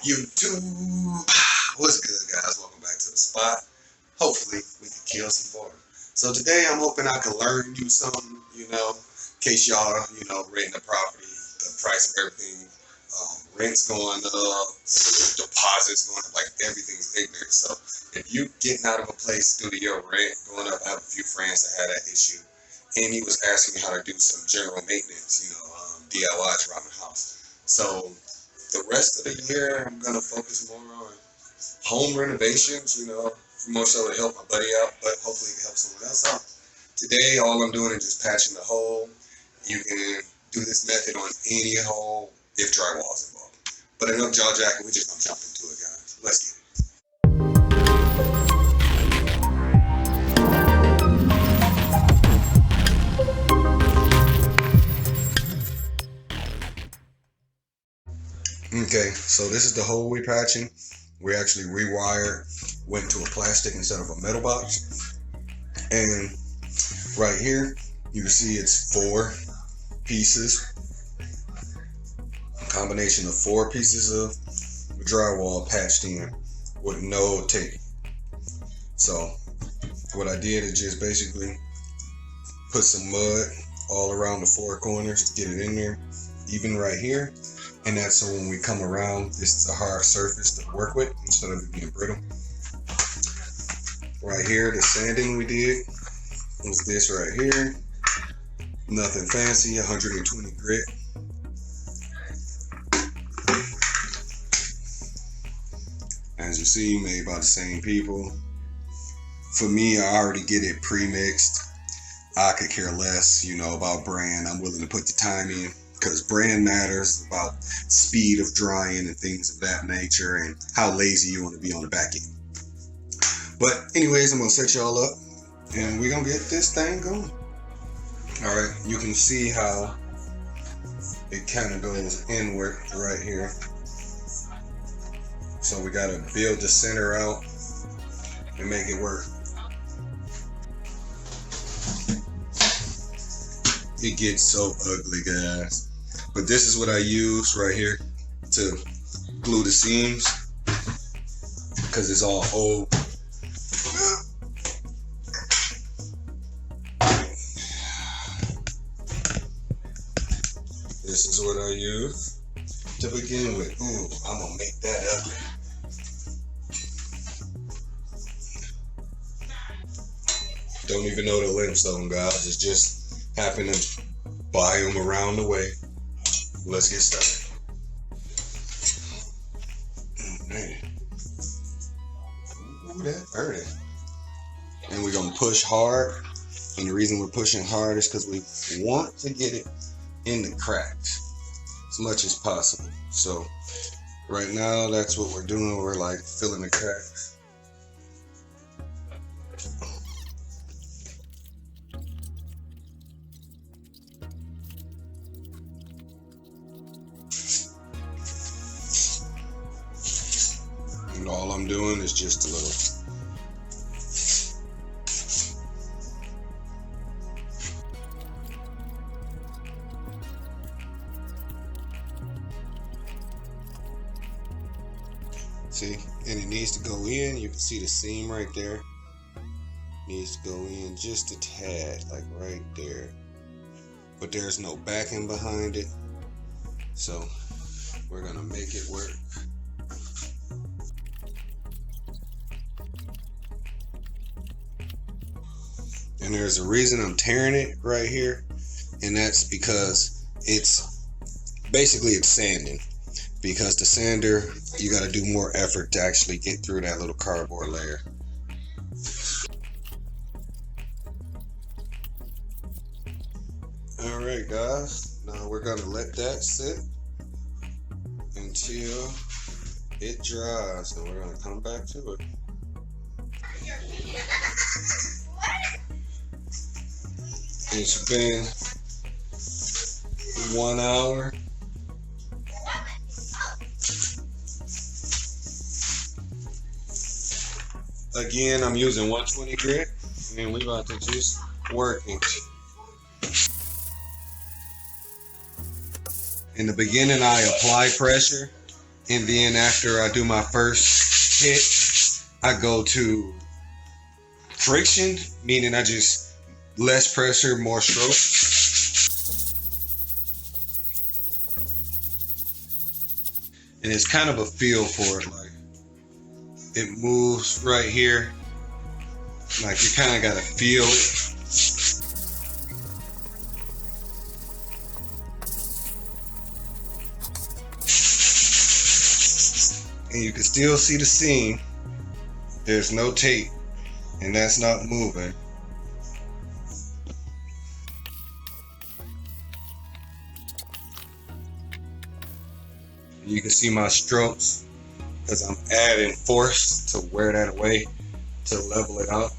YouTube. What's good, guys? Welcome back to the spot. Hopefully we can kill some boredom. So today I'm hoping I can learn you something, in case y'all, renting a property, the price of everything, rent's going up, deposits going up, like everything's ignorant. So if you getting out of a place due to your rent going up, I have a few friends that had that issue, and he was asking me how to do some general maintenance, DIYs around the house. So the rest of the year, I'm going to focus more on home renovations, more so to help my buddy out, but hopefully it can help someone else out. Today, all I'm doing is just patching the hole. You can do this method on any hole if drywall's involved. But enough jaw jacking, we're just going to jump into it, guys. Let's get it. Okay, so this is the hole we're patching. We actually rewired, went to a plastic instead of a metal box. And right here, you can see it's 4 pieces. A combination of 4 pieces of drywall patched in with no tape. So what I did is just basically put some mud all around the 4 corners to get it in there, even right here. And that's so when we come around, this is a hard surface to work with instead of it being brittle. Right here, the sanding we did was this right here. Nothing fancy, 120 grit. As you see, made by the same people. For me, I already get it pre-mixed. I could care less, about brand. I'm willing to put the time in, because brand matters about speed of drying and things of that nature and how lazy you want to be on the back end. But anyways, I'm going to set y'all up and we're going to get this thing going. Alright, you can see how it kind of goes inward right here. So we got to build the center out and make it work. It gets so ugly, guys. But this is what I use right here to glue the seams, because it's all old. This is what I use to begin with. Ooh, I'm gonna make that ugly. Don't even know the limestone, guys. It's just happen to buy them around the way. Let's get started. Oh, man. Ooh, that hurting. And we're gonna push hard. And the reason we're pushing hard is because we want to get it in the cracks as much as possible. So right now, that's what we're doing. We're like filling the cracks. And all I'm doing is just a little. See, and it needs to go in. You can see the seam right there. Needs to go in just a tad, like right there. But there's no backing behind it. So we're gonna make it work. And there's a reason I'm tearing it right here, and that's because it's sanding. Because the sander, you got to do more effort to actually get through that little cardboard layer. Alright, guys, now we're going to let that sit until it dries, and we're going to come back to it. It's been 1 hour. Again, I'm using 120 grit, and we about to just work it. In the beginning, I apply pressure And then after I do my first hit, I go to friction, meaning I just less pressure, more stroke. And it's kind of a feel for it, like it moves right here, like you kind of got to feel it. And you can still see the seam. There's no tape, and that's not moving. You can see my strokes because I'm adding force to wear that away to level it out.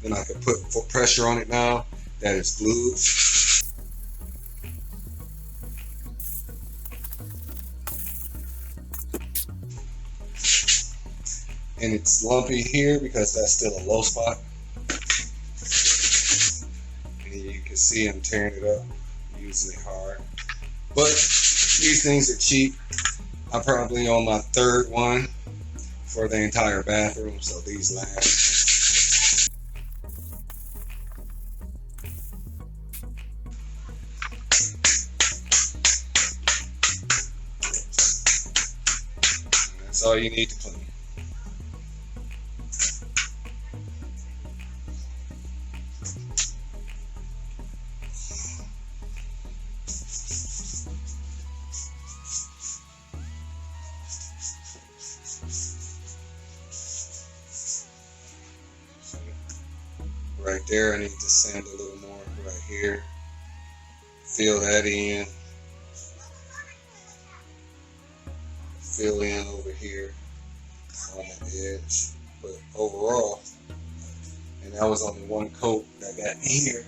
Then I can put pressure on it now that it's glued. And it's lumpy here because that's still a low spot. And you can see I'm tearing it up, using it hard. But these things are cheap. I'm probably on my third one for the entire bathroom, so these last. And that's all you need to clean. Right there, I need to sand a little more right here. Fill that in. Fill in over here on the edge. But overall, and that was only one coat that got in here.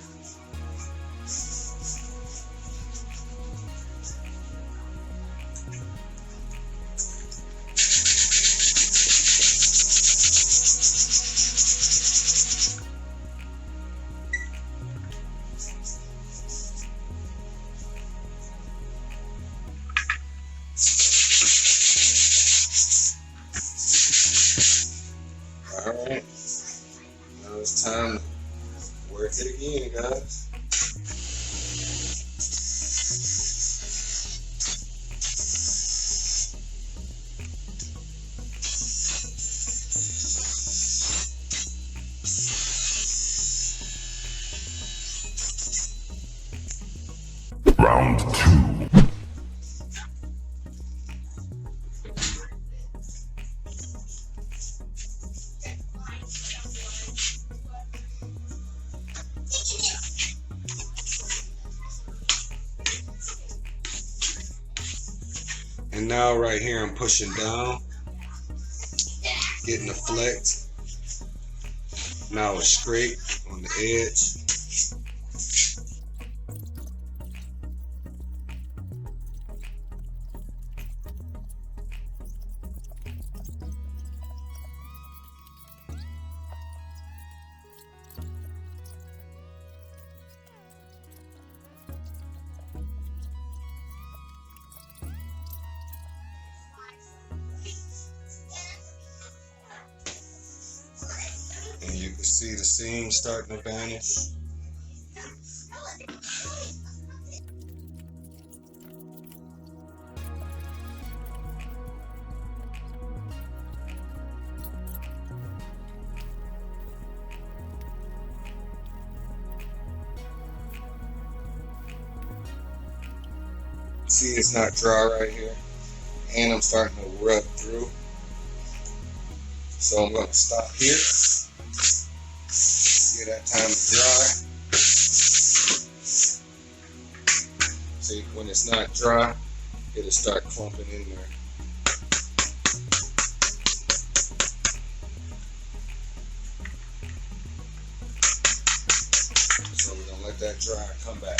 Alright, now it's time to work it again, guys. Round 2. And now right here I'm pushing down, getting the flex. Now it's straight on the edge. And you can see the seam starting to vanish. See, it's not dry right here, and I'm starting to rub through. So I'm going to stop here. Give that time to dry. See, when it's not dry, it'll start clumping in there. So we're going to let that dry and come back.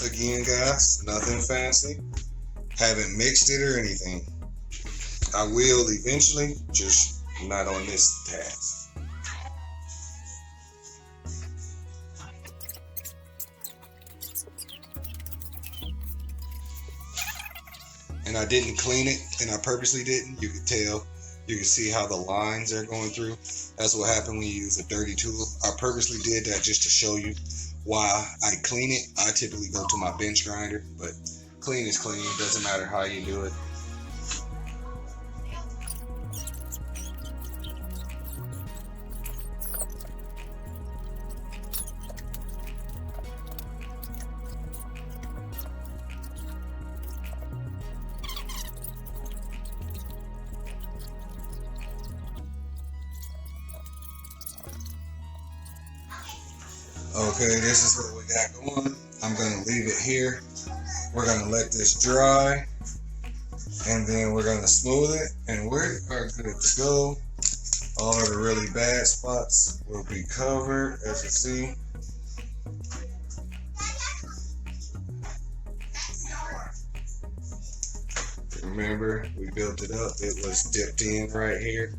again, guys, nothing fancy. Haven't mixed it or anything. I will eventually, just not on this task. And I didn't clean it, and I purposely didn't. You could tell. You can see how the lines are going through. That's what happened when you use a dirty tool. I purposely did that just to show you why I clean it. I typically go to my bench grinder, but clean is clean. It doesn't matter how you do it. Okay, this is what we got going. I'm gonna leave it here. We're gonna let this dry, and then we're gonna smooth it, and we are good to go. All of the really bad spots will be covered, as you see. Remember, we built it up. It was dipped in right here.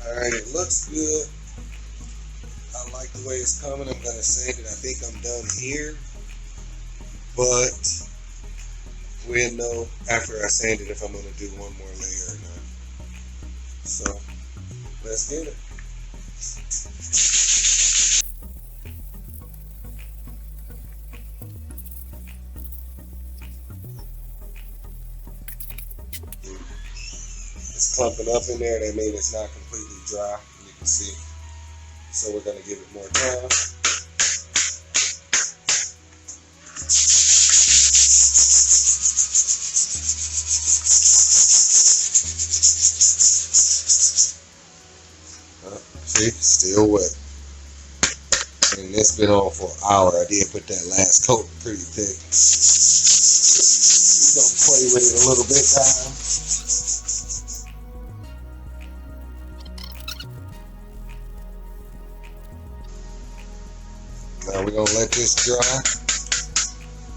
Alright, it looks good. I like the way it's coming. I'm going to sand it. I think I'm done here. But we'll know after I sand it if I'm going to do one more layer or not. So, let's get it. It's clumping up in there. That means it's not completely dry. You can see. So we're going to give it more time. See, still wet. And it's been on for an hour. I did put that last coat pretty thick. We're going to play with it a little bit, guys. Now we're going to let this dry.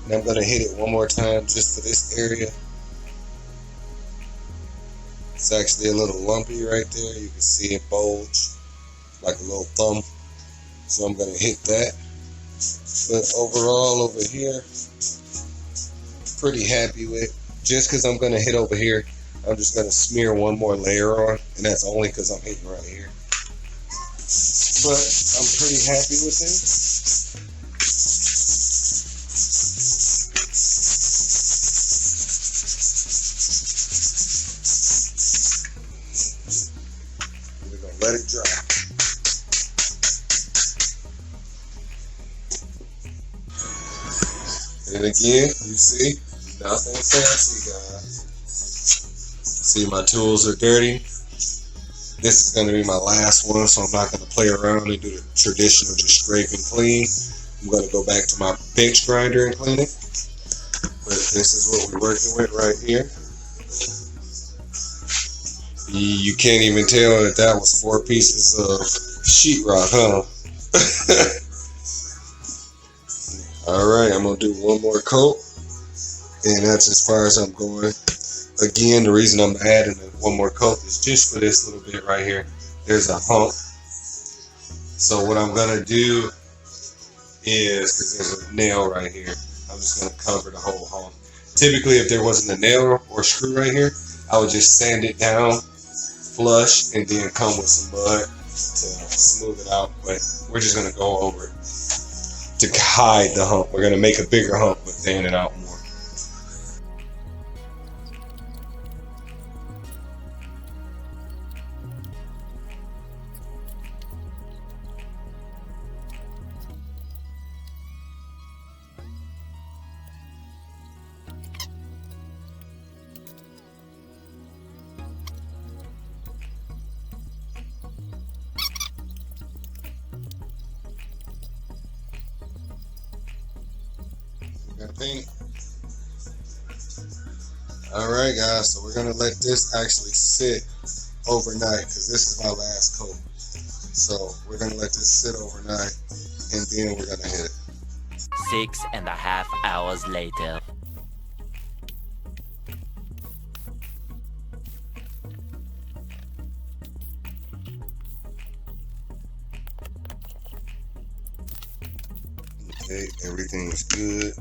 And I'm going to hit it one more time just for this area. It's actually a little lumpy right there. You can see it bulge like a little thumb. So I'm going to hit that. But overall over here, pretty happy with. Just because I'm going to hit over here, I'm just going to smear one more layer on. And that's only because I'm hitting right here. But I'm pretty happy with this. We're going to let it dry. And again, you see, nothing fancy, guys. See, my tools are dirty. This is going to be my last one, so I'm not going to play around and do the traditional just scrape and clean. I'm going to go back to my bench grinder and clean it. But this is what we're working with right here. You can't even tell that that was 4 pieces of sheetrock, huh? Alright, I'm going to do one more coat. And that's as far as I'm going. Again, the reason I'm adding one more coat is just for this little bit right here. There's a hump. So what I'm going to do is, because there's a nail right here, I'm just going to cover the whole hump. Typically, if there wasn't a nail or screw right here, I would just sand it down, flush, and then come with some mud to smooth it out. But we're just going to go over it to hide the hump. We're going to make a bigger hump, but thin it out more. Gotta paint it. Alright guys, so we're gonna let this actually sit overnight because this is my last coat. So we're gonna let this sit overnight, and then we're gonna hit it. 6.5 hours later. Okay, everything is good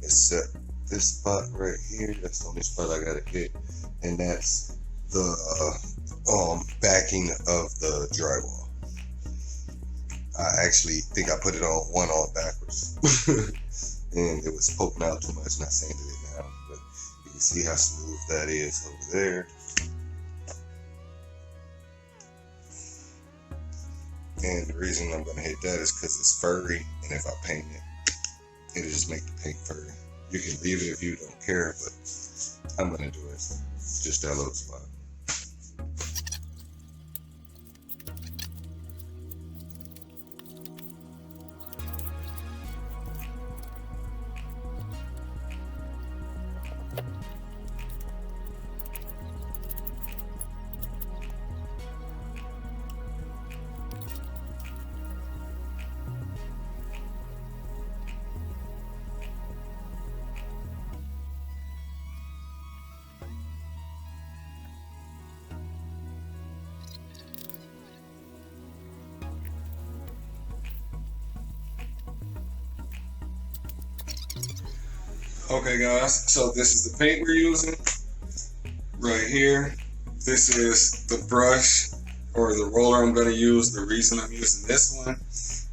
except this spot right here. That's the only spot I gotta hit, and that's the backing of the drywall. I actually think I put it on backwards, and it was poking out too much, and I sanded it down. But you can see how smooth that is over there. And the reason I'm gonna hit that is because it's furry, and if I paint it, it'll just make the paint furry. You can leave it if you don't care, but I'm gonna do it. Just that little spot. Okay guys, so this is the paint we're using right here. This is the brush or the roller I'm going to use. The reason I'm using this one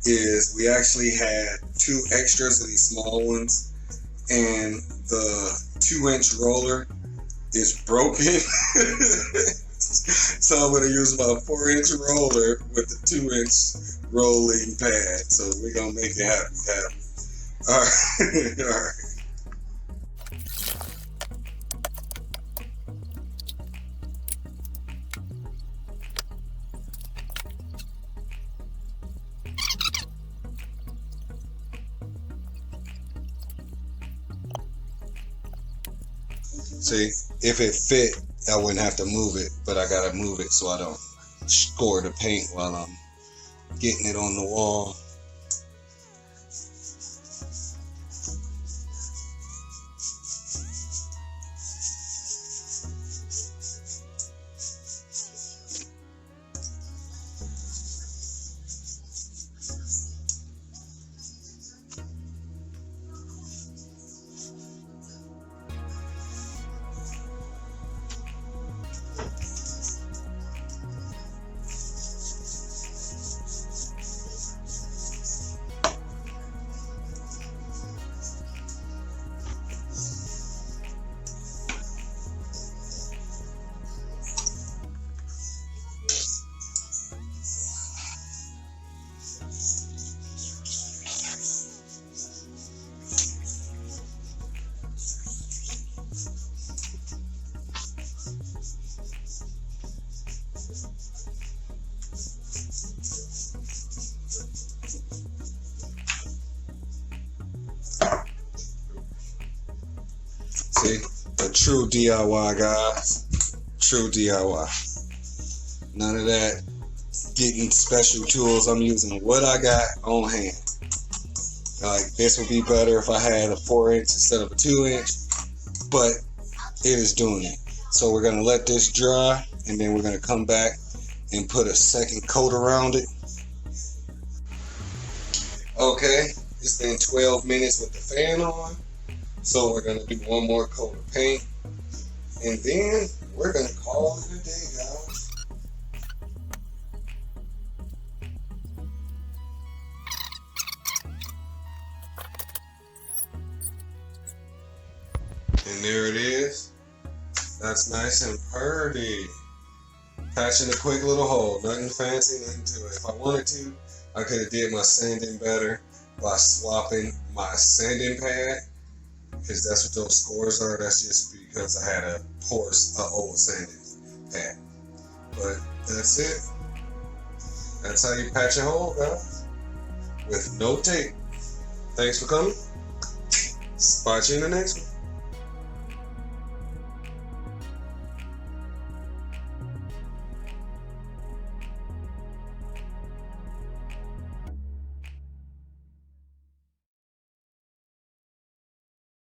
is we actually had 2 extras of these small ones, and the 2-inch roller is broken. So I'm going to use my 4-inch roller with the 2-inch rolling pad. So we're going to make it happen. Alright, alright. See, if it fit, I wouldn't have to move it, but I gotta move it so I don't score the paint while I'm getting it on the wall. See, a true DIY, guys. True DIY. None of that getting special tools. I'm using what I got on hand. Like, this would be better if I had a 4-inch instead of a 2-inch, but it is doing it. So we're gonna let this dry, and then we're gonna come back and put a second coat around it. Okay, it's been 12 minutes with the fan on. So we're gonna do one more coat of paint, and then we're gonna call it a day, guys. And there it is. That's nice and pretty. Patching a quick little hole, nothing fancy, nothing to it. If I wanted to, I could have did my sanding better by swapping my sanding pad, because that's what those scores are. That's just because I had a old sanding pad. But that's it. That's how you patch a hole, guys, with no tape. Thanks for coming. Spot you in the next one.